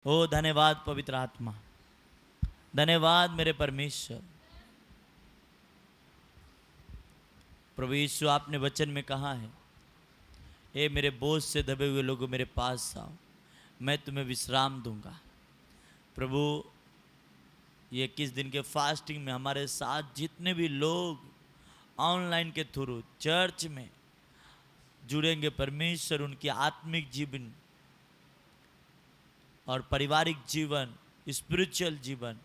ओ धन्यवाद पवित्र आत्मा, धन्यवाद मेरे परमेश्वर। प्रभु यीशु, आपने वचन में कहा है, हे मेरे बोझ से दबे हुए लोगों मेरे पास आओ, मैं तुम्हें विश्राम दूंगा। प्रभु, ये 21 दिन के फास्टिंग में हमारे साथ जितने भी लोग ऑनलाइन के थ्रू चर्च में जुड़ेंगे, परमेश्वर उनकी आत्मिक जीवन और पारिवारिक जीवन, स्पिरिचुअल जीवन,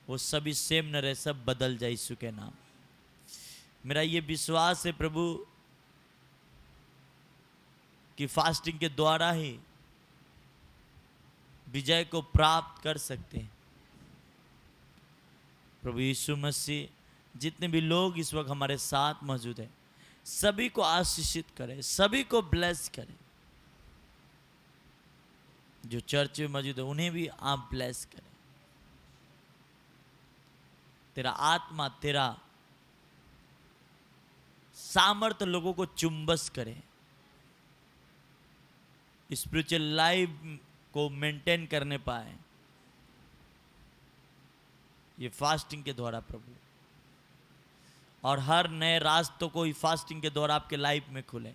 वो सभी सेम न रहे, सब बदल जाए यीशु के नाम। मेरा ये विश्वास है प्रभु कि फास्टिंग के द्वारा ही विजय को प्राप्त कर सकते हैं। प्रभु यीशु मसीह, जितने भी लोग इस वक्त हमारे साथ मौजूद हैं, सभी को आशीषित करें, सभी को ब्लेस करें। जो चर्च में मौजूद है उन्हें भी आप ब्लेस करें। तेरा आत्मा, तेरा सामर्थ लोगों को चुंबस करे, स्पिरिचुअल लाइफ को मेंटेन करने पाए ये फास्टिंग के द्वारा प्रभु। और हर नए रास्तों को फास्टिंग के द्वारा आपके लाइफ में खुले।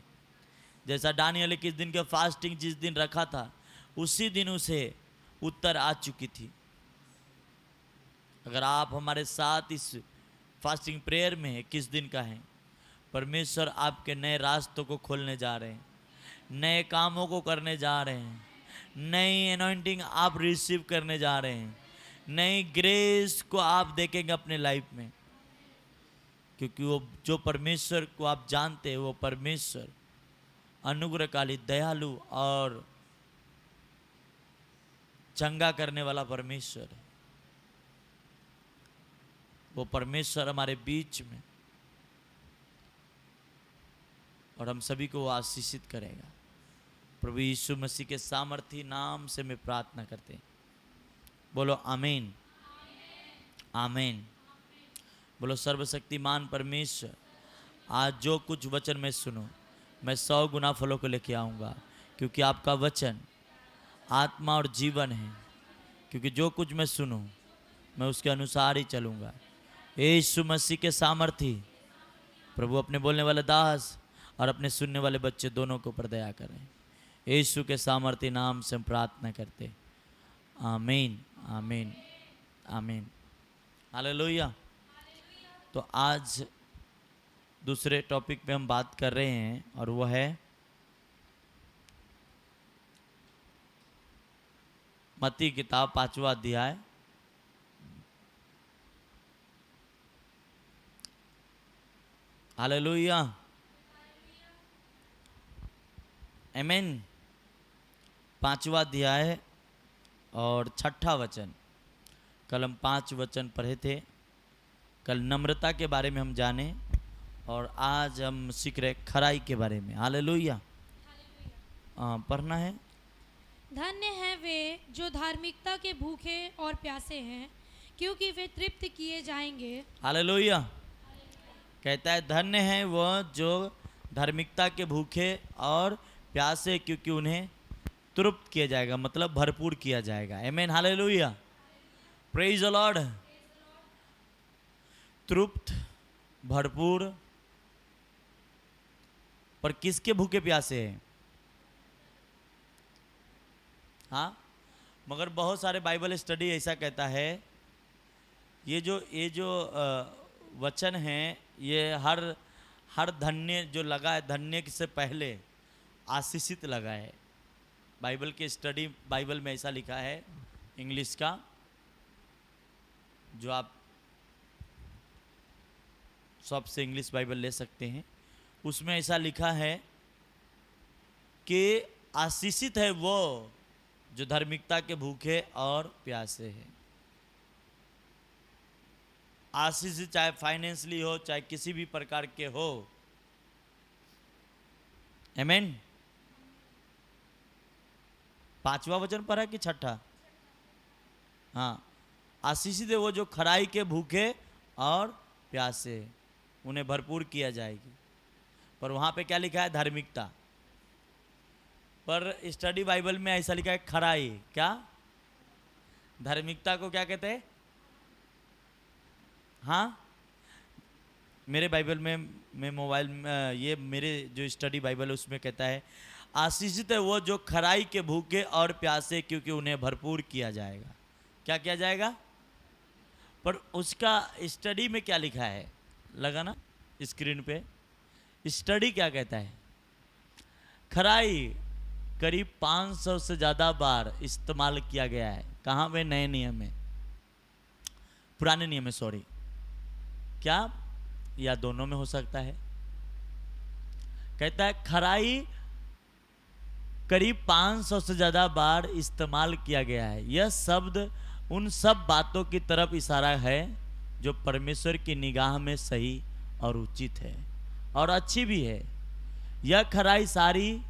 जैसा दानियेल 21 दिन के फास्टिंग जिस दिन रखा था, उसी दिन उसे उत्तर आ चुकी थी। अगर आप हमारे साथ इस फास्टिंग प्रेयर में है, किस दिन का है, परमेश्वर आपके नए रास्तों को खोलने जा रहे हैं, नए कामों को करने जा रहे हैं, नई अनॉइंटिंग आप रिसीव करने जा रहे हैं, नई ग्रेस को आप देखेंगे अपने लाइफ में। क्योंकि वो जो परमेश्वर को आप जानते हैं, वो परमेश्वर अनुग्रहकारी, दयालु और चंगा करने वाला परमेश्वर है। वो परमेश्वर हमारे बीच में, और हम सभी को आशीषित करेगा। प्रभु यीशु मसीह के सामर्थी नाम से मैं प्रार्थना करते हैं, बोलो आमीन, आमीन। बोलो सर्वशक्तिमान परमेश्वर, आज जो कुछ वचन मैं सुनूं, मैं 100 गुना फलों को लेके आऊँगा, क्योंकि आपका वचन आत्मा और जीवन है। क्योंकि जो कुछ मैं सुनूं, मैं उसके अनुसार ही चलूँगा। यीशु मसीह के सामर्थी प्रभु अपने बोलने वाले दास और अपने सुनने वाले बच्चे दोनों को ऊपर दया करें। यीशु के सामर्थी नाम से हम प्रार्थना करते, आमीन, आमीन, आमीन, हालेलुया। तो आज दूसरे टॉपिक पे हम बात कर रहे हैं, और वह है मत्ती किताब 5वां अध्याय। हालेलुया, आमीन। 5वां अध्याय और 6ठा वचन। कल हम 5 वचन पढ़े थे। कल नम्रता के बारे में हम जाने, और आज हम सीख रहे खराई के बारे में। हालेलुया, पढ़ना है। धन्य हैं वे जो धार्मिकता के भूखे और प्यासे हैं, क्योंकि वे तृप्त किए जाएंगे। हालेलुया। कहता है धन्य हैं वह जो धार्मिकता के भूखे और प्यासे, क्योंकि उन्हें तृप्त किया जाएगा, मतलब भरपूर किया जाएगा। आमीन, हालेलुया, प्रेज द लॉर्ड। तृप्त, भरपूर, पर किसके भूखे प्यासे हैं? हाँ, मगर बहुत सारे बाइबल स्टडी ऐसा कहता है, ये जो वचन है, ये हर धन्य जो लगा है, धन्य से पहले आशीषित लगा है। बाइबल के स्टडी, बाइबल में ऐसा लिखा है, इंग्लिश का, जो आप शॉप से इंग्लिश बाइबल ले सकते हैं, उसमें ऐसा लिखा है कि आशीषित है वो जो धार्मिकता के भूखे और प्यासे हैं। आशीषित चाहे फाइनेंशियली हो, चाहे किसी भी प्रकार के हो। आमीन। 5वां वचन पढ़ा कि 6ठा? हाँ, आशीषित है वो जो खराई के भूखे और प्यासे, उन्हें भरपूर किया जाएगी। पर वहाँ पे क्या लिखा है? धार्मिकता। पर स्टडी बाइबल में ऐसा लिखा है खराई। क्या? धार्मिकता को क्या कहते हैं? हाँ, मेरे बाइबल में, मैं मोबाइल में, ये मेरे जो स्टडी बाइबल है उसमें कहता है, आशीषित है वो जो खराई के भूखे और प्यासे, क्योंकि उन्हें भरपूर किया जाएगा। क्या किया जाएगा? पर उसका स्टडी में क्या लिखा है, लगा ना स्क्रीन पे? स्टडी क्या कहता है? खराई करीब 500 से ज़्यादा बार इस्तेमाल किया गया है। कहाँ पे? नए नियम में, पुराने नियम में, सॉरी, क्या, या दोनों में हो सकता है। कहता है खराई करीब 500 से ज़्यादा बार इस्तेमाल किया गया है। यह शब्द उन सब बातों की तरफ इशारा है जो परमेश्वर की निगाह में सही और उचित है और अच्छी भी है। यह खराई सारी,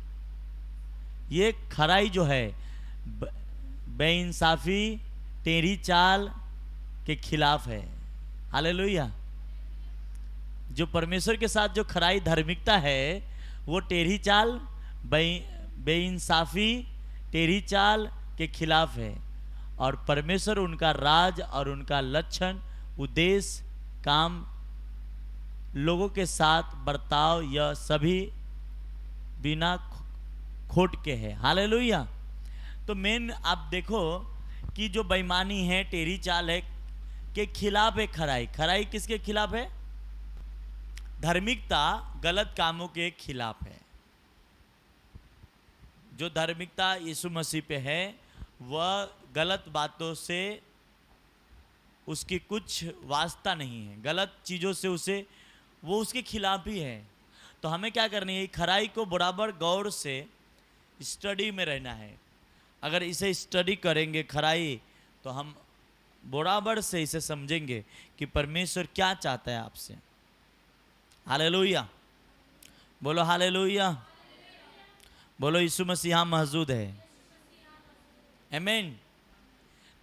ये खराई जो है बेइंसाफी, टेढ़ी चाल के खिलाफ है। हालेलुया। जो परमेश्वर के साथ जो खराई धार्मिकता है वो टेढ़ी चाल, बेइंसाफी, टेढ़ी चाल के खिलाफ है। और परमेश्वर उनका राज और उनका लक्षण, उद्देश्य, काम, लोगों के साथ बर्ताव, यह सभी बिना खोट के है। हालेलुया। तो मेन आप देखो कि जो बेईमानी है, टेढ़ी चाल है, के खिलाफ है खराई। खराई किसके खिलाफ है? धार्मिकता गलत कामों के खिलाफ है। जो धार्मिकता यीशु मसीह पे है वह गलत बातों से उसकी कुछ वास्ता नहीं है, गलत चीज़ों से उसे, वो उसके खिलाफ ही है। तो हमें क्या करनी है? खराई को बराबर गौर से स्टडी में रहना है। अगर इसे स्टडी करेंगे खराई, तो हम बराबर से इसे समझेंगे कि परमेश्वर क्या चाहता है आपसे। हालेलुया। बोलो हालेलुया। बोलो यीशु मसीह यहाँ मौजूद है। आमीन।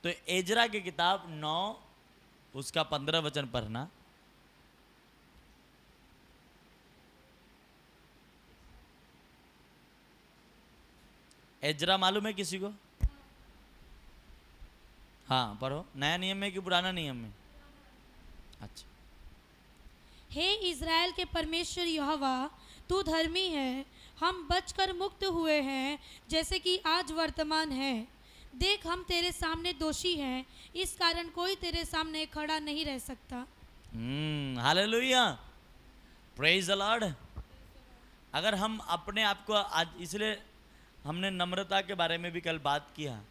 तो एजरा की किताब 9 उसका 15 वचन पढ़ना। एजरा मालूम है किसी को? हाँ पढ़ो। नया नियम में कि पुराना नियम में? अच्छा। हे इज़राइल के परमेश्वर यहोवा, तू धर्मी है, हम बचकर मुक्त हुए हैं जैसे कि आज वर्तमान है। देख, हम तेरे सामने दोषी हैं, इस कारण कोई तेरे सामने खड़ा नहीं रह सकता। Hallelujah, praise the Lord. अगर हम अपने आप को आज, इसलिए हमने नम्रता के बारे में भी कल बात किया,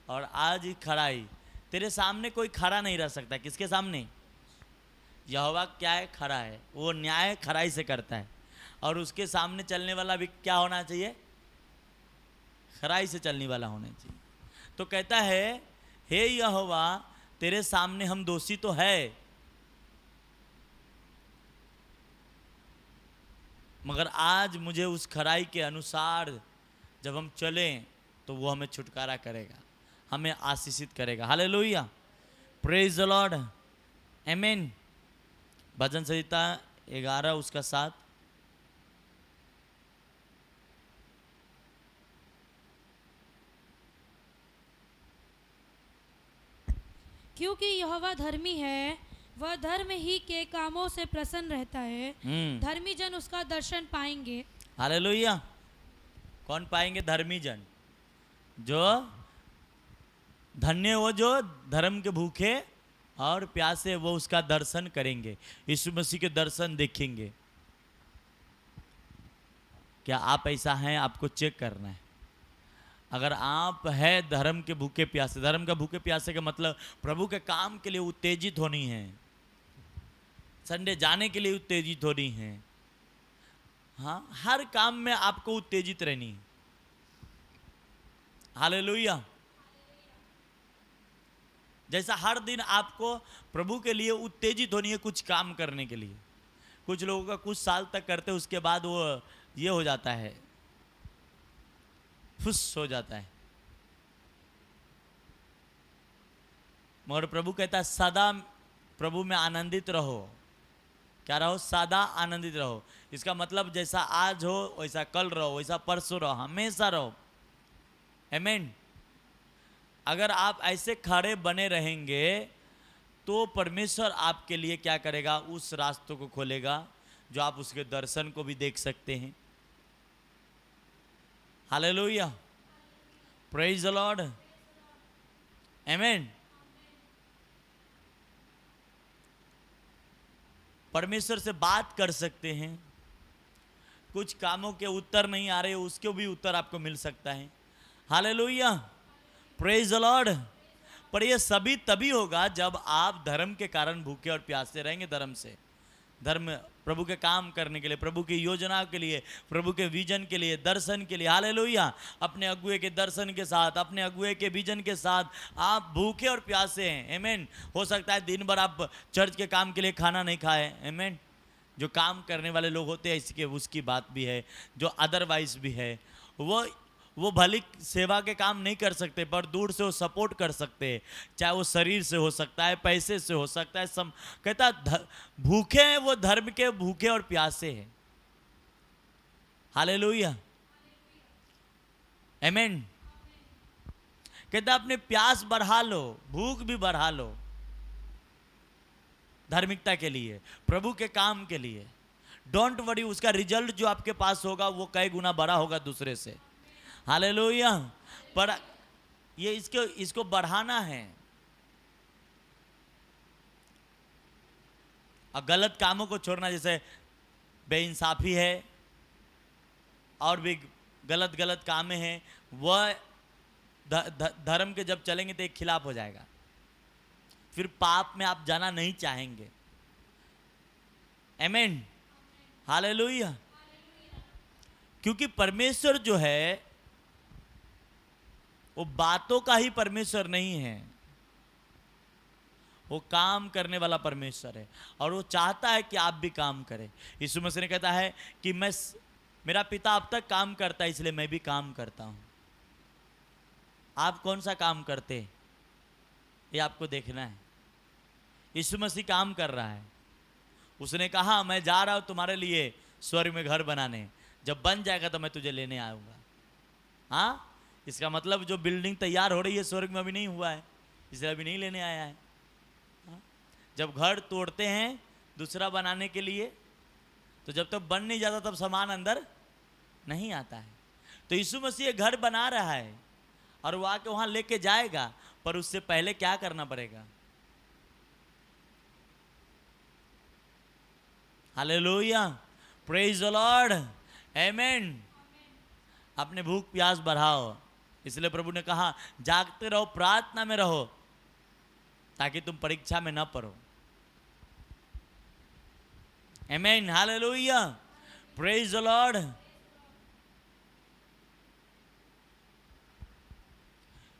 और आज खड़ाई, तेरे सामने कोई खड़ा नहीं रह सकता। किसके सामने? यहोवा क्या है? खड़ा है। वो न्याय खराई से करता है, और उसके सामने चलने वाला भी क्या होना चाहिए? खराई से चलने वाला होना चाहिए। तो कहता है, हे यहोवा, तेरे सामने हम दोषी तो है, मगर आज मुझे उस खराई के अनुसार जब हम चलें तो वो हमें छुटकारा करेगा, हमें आशीषित करेगा। हालेलुया, प्रेज द लॉर्ड, आमीन। भजन संहिता 11 उसका 7। क्योंकि यहोवा धर्मी है, वह धर्म ही के कामों से प्रसन्न रहता है। धर्मी जन उसका दर्शन पाएंगे। हालेलुया। कौन पाएंगे? धर्मी जन। जो धन्य वो जो धर्म के भूखे और प्यासे, वो उसका दर्शन करेंगे, यीशु मसीह के दर्शन देखेंगे। क्या आप ऐसा हैं? आपको चेक करना है। अगर आप है धर्म के भूखे प्यासे, धर्म का भूखे प्यासे का मतलब प्रभु के काम के लिए उत्तेजित होनी है, संडे जाने के लिए उत्तेजित होनी है। हाँ, हर काम में आपको उत्तेजित रहनी है। हालेलुया। जैसा हर दिन आपको प्रभु के लिए उत्तेजित होनी है कुछ काम करने के लिए। कुछ लोगों का कुछ साल तक करते, उसके बाद वो ये हो जाता है, फुस हो जाता है। मगर प्रभु कहता है सदा प्रभु में आनंदित रहो। क्या रहो? सदा आनंदित रहो। इसका मतलब जैसा आज हो वैसा कल रहो, वैसा परसों रहो, हमेशा रहो। आमीन। अगर आप ऐसे खड़े बने रहेंगे तो परमेश्वर आपके लिए क्या करेगा, उस रास्तों को खोलेगा जो आप उसके दर्शन को भी देख सकते हैं। हालेलुया, प्रेज द लॉर्ड, आमेन। परमेश्वर से बात कर सकते हैं, कुछ कामों के उत्तर नहीं आ रहे, उसके भी उत्तर आपको मिल सकता है। Hallelujah, praise the Lord. पर यह सभी तभी होगा जब आप धर्म के कारण भूखे और प्यासे रहेंगे। धर्म से, धर्म प्रभु के काम करने के लिए, प्रभु की योजना के लिए, प्रभु के विजन के लिए, दर्शन के लिए। हालेलुया, अपने अगुए के दर्शन के साथ, अपने अगुए के विजन के साथ आप भूखे और प्यासे हैं। आमेन। हो सकता है दिन भर आप चर्च के काम के लिए खाना नहीं खाए। आमेन। जो काम करने वाले लोग होते हैं इसके उसकी बात भी है, जो अदरवाइज भी है, वो भली सेवा के काम नहीं कर सकते पर दूर से वो सपोर्ट कर सकते हैं। चाहे वो शरीर से हो सकता है, पैसे से हो सकता है। कहता भूखे हैं वो धर्म के, भूखे और प्यासे हैं। हालेलुया, आमेन। कहता अपने प्यास बढ़ा लो, भूख भी बढ़ा लो, धार्मिकता के लिए, प्रभु के काम के लिए। डोंट वरी, उसका रिजल्ट जो आपके पास होगा वो कई गुना बड़ा होगा दूसरे से। हालेलुया। पर ये इसको बढ़ाना है। और गलत कामों को छोड़ना, जैसे बेइंसाफी है और भी गलत गलत कामें हैं, वह धर्म के जब चलेंगे तो एक खिलाफ हो जाएगा। फिर पाप में आप जाना नहीं चाहेंगे। आमेन, हालेलुया। क्योंकि परमेश्वर जो है वो बातों का ही परमेश्वर नहीं है, वो काम करने वाला परमेश्वर है। और वो चाहता है कि आप भी काम करें। यीशु मसीह ने कहता है कि मेरा पिता अब तक काम करता है इसलिए मैं भी काम करता हूं। आप कौन सा काम करते हैं ये आपको देखना है। यीशु मसीह काम कर रहा है। उसने कहा मैं जा रहा हूं तुम्हारे लिए स्वर्ग में घर बनाने, जब बन जाएगा तो मैं तुझे लेने आऊंगा। हाँ, इसका मतलब जो बिल्डिंग तैयार हो रही है स्वर्ग में अभी नहीं हुआ है, इसलिए अभी नहीं लेने आया है। हाँ? जब घर तोड़ते हैं दूसरा बनाने के लिए, तो जब तक बन नहीं जाता तब सामान अंदर नहीं आता है। तो यीशु मसीह घर बना रहा है और वो आके वहां लेके जाएगा, पर उससे पहले क्या करना पड़ेगा। हालेलुया, प्रेज द लॉर्ड, आमेन। अपने भूख प्यास बढ़ाओ। इसलिए प्रभु ने कहा जागते रहो, प्रार्थना में रहो, ताकि तुम परीक्षा में न पड़ो। Amen, hallelujah, praise the Lord.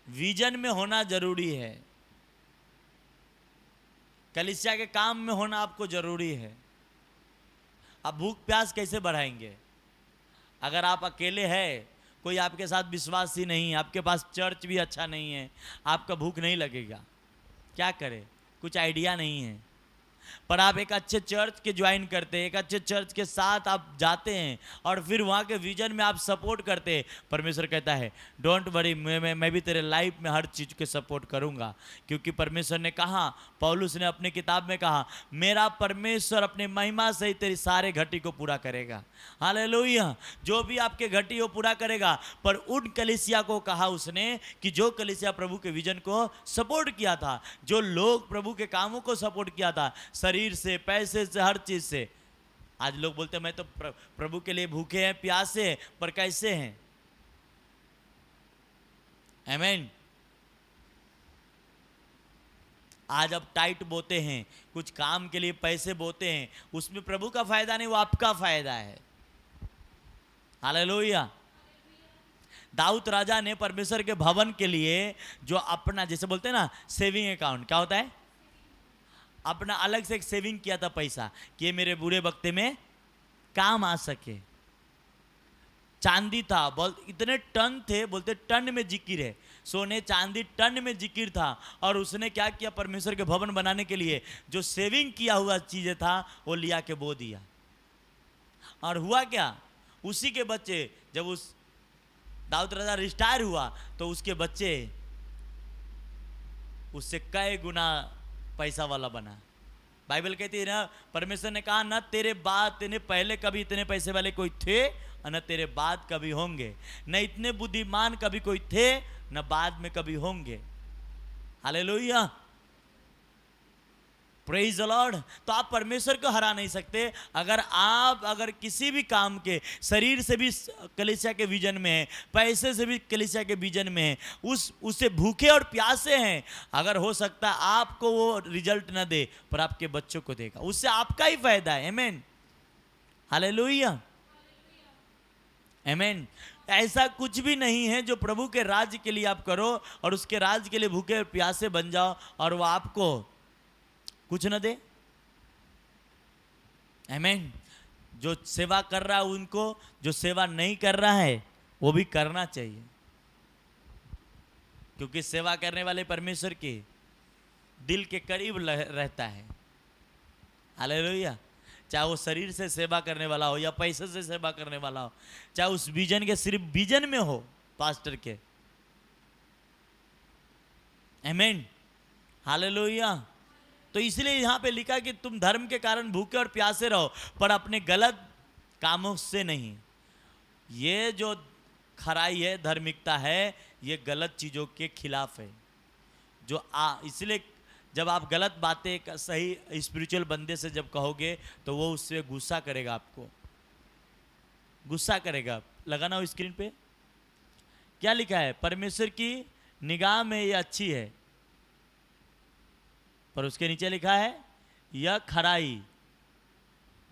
Vision में होना जरूरी है, कलीसिया के काम में होना आपको जरूरी है। आप भूख प्यास कैसे बढ़ाएंगे अगर आप अकेले हैं, कोई आपके साथ विश्वासी नहीं, आपके पास चर्च भी अच्छा नहीं है, आपका भूख नहीं लगेगा। क्या करें, कुछ आइडिया नहीं है। पर आप एक अच्छे चर्च के ज्वाइन करते हैं, एक अच्छे चर्च के साथ आप जाते हैं और फिर वहाँ के विजन में आप सपोर्ट करते हैं। परमेश्वर कहता है डोंट वरी, मैं भी तेरे लाइफ में हर चीज़ के सपोर्ट करूँगा। क्योंकि परमेश्वर ने कहा, पौलुस ने अपने किताब में कहा, मेरा परमेश्वर अपने महिमा से ही तेरी सारे घटी को पूरा करेगा। हालेलुया, जो भी आपके घटी वो पूरा करेगा। पर उन कलीसिया को कहा उसने कि जो कलीसिया प्रभु के विजन को सपोर्ट किया था, जो लोग प्रभु के कामों को सपोर्ट किया था, शरीर से, पैसे से, हर चीज से। आज लोग बोलते हैं मैं तो प्रभु के लिए भूखे हैं, प्यासे हैं, पर कैसे हैं। आमीन। आज आप टाइट बोते हैं, कुछ काम के लिए पैसे बोते हैं, उसमें प्रभु का फायदा नहीं, वो आपका फायदा है। हालेलुया। दाऊद राजा ने परमेश्वर के भवन के लिए जो अपना, जैसे बोलते हैं ना सेविंग अकाउंट, क्या होता है, अपना अलग से एक सेविंग किया था पैसा, कि ये मेरे बुरे वक्त में काम आ सके। चांदी था, इतने टन थे, बोलते टन में जिकिर है, सोने चांदी टन में जिकिर था। और उसने क्या किया, परमेश्वर के भवन बनाने के लिए जो सेविंग किया हुआ चीजें था वो लिया के बो दिया। और हुआ क्या, उसी के बच्चे, जब उस दाऊद राजा रिटायर हुआ तो उसके बच्चे उससे कई गुना पैसा वाला बना। बाइबल कहती है ना, परमेश्वर ने कहा ना तेरे बाद तेने पहले कभी इतने पैसे वाले कोई थे और न तेरे बाद कभी होंगे, न इतने बुद्धिमान कभी कोई थे न बाद में कभी होंगे। Hallelujah, praise the Lord. तो आप परमेश्वर को हरा नहीं सकते। अगर किसी भी काम के, शरीर से भी कलीसिया के विजन में है, पैसे से भी कलीसिया के विजन में है, उससे भूखे और प्यासे हैं, अगर हो सकता है आपको वो रिजल्ट ना दे पर आपके बच्चों को देगा, उससे आपका ही फायदा है। आमीन, हालेलुया, आमीन। ऐसा कुछ भी नहीं है जो प्रभु के राज्य के लिए आप करो और उसके राज्य के लिए भूखे और प्यासे बन जाओ और वो आपको कुछ न दे। आमीन। जो सेवा कर रहा है उनको, जो सेवा नहीं कर रहा है वो भी करना चाहिए, क्योंकि सेवा करने वाले परमेश्वर के दिल के करीब रहता है। हालेलुया। चाहे वो शरीर से सेवा करने वाला हो या पैसे से सेवा करने वाला हो, चाहे उस विजन के सिर्फ विजन में हो पास्टर के। आमीन, हालेलुया। तो इसलिए यहाँ पे लिखा कि तुम धर्म के कारण भूखे और प्यासे रहो, पर अपने गलत कामों से नहीं। ये जो खराई है, धार्मिकता है, ये गलत चीज़ों के खिलाफ है। इसलिए जब आप गलत बातें सही स्पिरिचुअल बंदे से जब कहोगे तो वो उससे गुस्सा करेगा, आपको गुस्सा करेगा। लगाना हो स्क्रीन पे क्या लिखा है, परमेश्वर की निगाह में ये अच्छी है, पर उसके नीचे लिखा है यह खराई,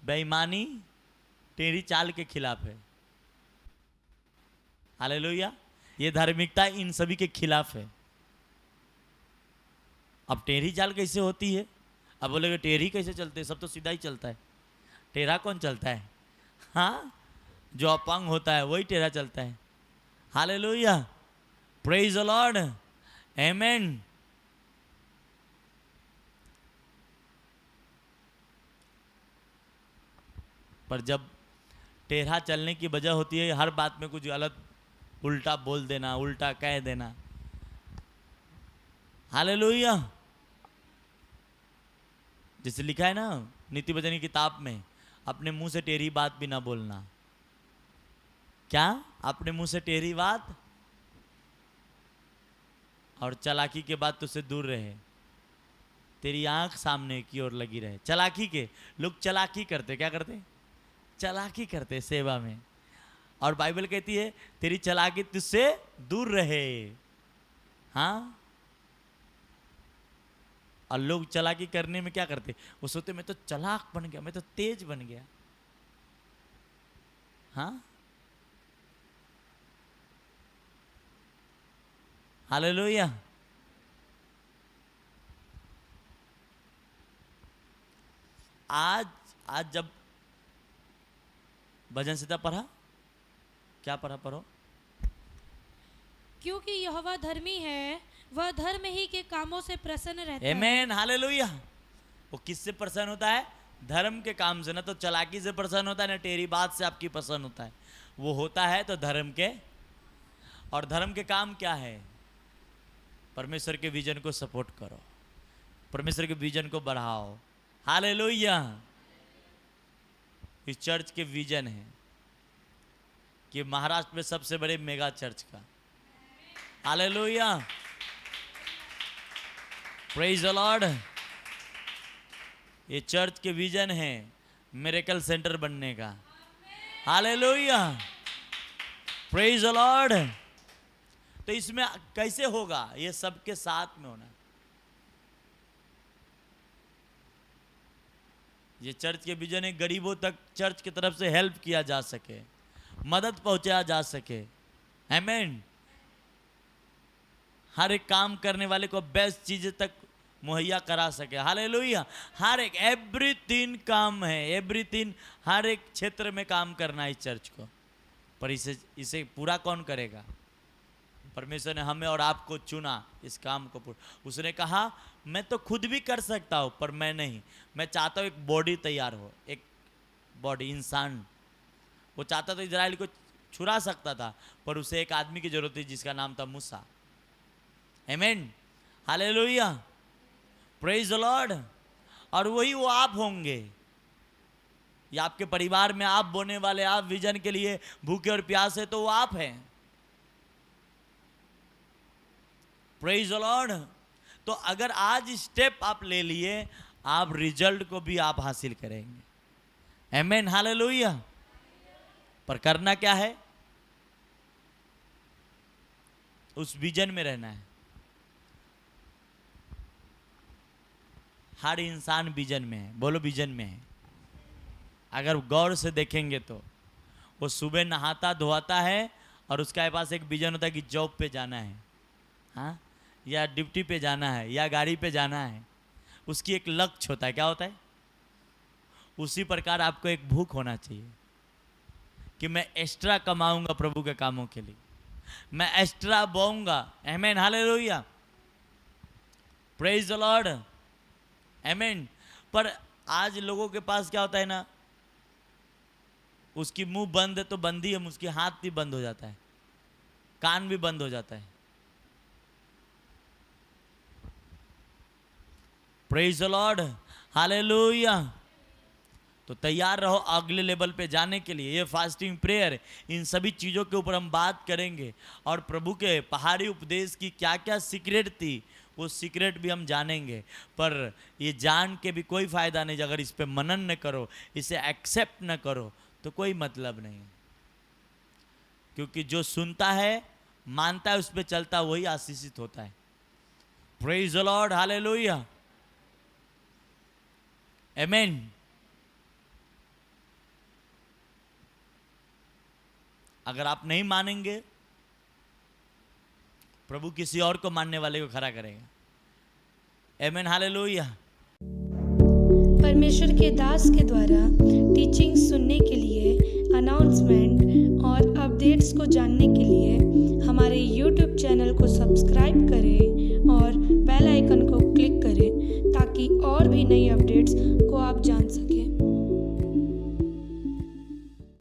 बेईमानी, टेढ़ी चाल के खिलाफ है। हालेलुया। ये धार्मिकता इन सभी के खिलाफ है। अब टेढ़ी चाल कैसे होती है? अब बोलेगे टेढ़ी कैसे चलते, सब तो सीधा ही चलता है। टेढ़ा कौन चलता है? हाँ, जो अपंग होता है वही टेढ़ा चलता है। हालेलुया, प्रेज द लॉर्ड, आमेन। पर जब टेढ़ा चलने की वजह होती है हर बात में कुछ गलत उल्टा बोल देना, उल्टा कह देना। हालेलुया। जैसे लिखा है ना नीति वचन की किताब में, अपने मुंह से टेढ़ी बात भी ना बोलना। क्या? अपने मुंह से टेढ़ी बात और चालाकी के बाद तुझसे दूर रहे, तेरी आंख सामने की ओर लगी रहे। चालाकी के लोग चालाकी करते, क्या करते? चालाकी करते सेवा में। और बाइबल कहती है तेरी चालाकी तुझसे दूर रहे। हाँ, और लोग चालाकी करने में क्या करते? वो सोचते मैं तो चालाक बन गया, मैं तो तेज बन गया। हाँ, हालेलुया। आज जब भजन संहिता पढ़ा, क्या पढ़ो? क्योंकि यहोवा धर्मी है, वह धर्म ही के कामों से प्रसन्न रहता है। आमेन, हालेलुया। वो किससे प्रसन्न होता है? धर्म के काम से। ना तो चालाकी से प्रसन्न होता है, ना टेढ़ी बात से आपकी प्रसन्न होता है। वो होता है तो धर्म के। और धर्म के काम क्या है? परमेश्वर के विजन को सपोर्ट करो, परमेश्वर के विजन को बढ़ाओ। हालेलुया। इस चर्च के विजन है कि महाराष्ट्र में सबसे बड़े मेगा चर्च का। Hallelujah, praise the Lord. ये चर्च के विजन है मिरेकल सेंटर बनने का। Hallelujah, praise the Lord. तो इसमें कैसे होगा? ये सबके साथ में होना। ये चर्च के विजन है, गरीबों तक चर्च की तरफ से हेल्प किया जा सके, मदद पहुंचाया जा सके। आमीन। हर एक काम करने वाले को बेस्ट चीजें तक मुहैया करा सके। हालेलुया। हर एक एवरीथिंग काम है, एवरीथिंग, हर एक क्षेत्र में काम करना है इस चर्च को। पर इसे पूरा कौन करेगा? परमेश्वर ने हमें और आपको चुना इस काम को पूरा। उसने कहा मैं तो खुद भी कर सकता हूँ, पर मैं नहीं, मैं चाहता हूँ एक बॉडी तैयार हो, एक बॉडी, इंसान। वो चाहता तो इजराइल को छुड़ा सकता था, पर उसे एक आदमी की जरूरत थी जिसका नाम था मूसा। आमीन। Hallelujah, praise the Lord. और वही वो आप होंगे, या आपके परिवार में आप बोने वाले, आप विजन के लिए भूखे और प्यासे, तो वो आप हैं। Praise the Lord. तो अगर आज स्टेप आप ले लिए, आप रिजल्ट को भी आप हासिल करेंगे। आमीन, हालेलुया। पर करना क्या है? उस विजन में रहना है। हर इंसान विजन में है। बोलो विजन में है। अगर गौर से देखेंगे तो वो सुबह नहाता धोता है और उसके पास एक विजन होता है कि जॉब पे जाना है, हाँ, या ड्यूटी पे जाना है, या गाड़ी पे जाना है। उसकी एक लक्ष्य होता है। क्या होता है? उसी प्रकार आपको एक भूख होना चाहिए कि मैं एक्स्ट्रा कमाऊंगा प्रभु के कामों के लिए, मैं एक्स्ट्रा बोऊंगा। आमीन, हालेलुया, प्रेज द लॉर्ड, आमीन। पर आज लोगों के पास क्या होता है ना, उसकी मुंह बंद है तो बंद ही है, उसकी हाथ भी बंद हो जाता है, कान भी बंद हो जाता है। Praise the Lord, hallelujah. तो तैयार रहो अगले लेवल पे जाने के लिए। ये फास्टिंग, प्रेयर, इन सभी चीज़ों के ऊपर हम बात करेंगे, और प्रभु के पहाड़ी उपदेश की क्या क्या सीक्रेट थी, वो सीक्रेट भी हम जानेंगे। पर ये जान के भी कोई फ़ायदा नहीं अगर इस पे मनन न करो, इसे एक्सेप्ट न करो, तो कोई मतलब नहीं। क्योंकि जो सुनता है, मानता है, उस पर चलता है, वही आशीषित होता है। प्रेज द लॉर्ड, हालेलुया, आमीन। अगर आप नहीं मानेंगे, प्रभु किसी और को मानने वाले को खड़ा करेगा। आमीन, हालेलुया। परमेश्वर के दास के द्वारा टीचिंग सुनने के लिए, अनाउंसमेंट और अपडेट्स को जानने के लिए हमारे YouTube चैनल को सब्सक्राइब करें और बेल आइकन को क्लिक करें।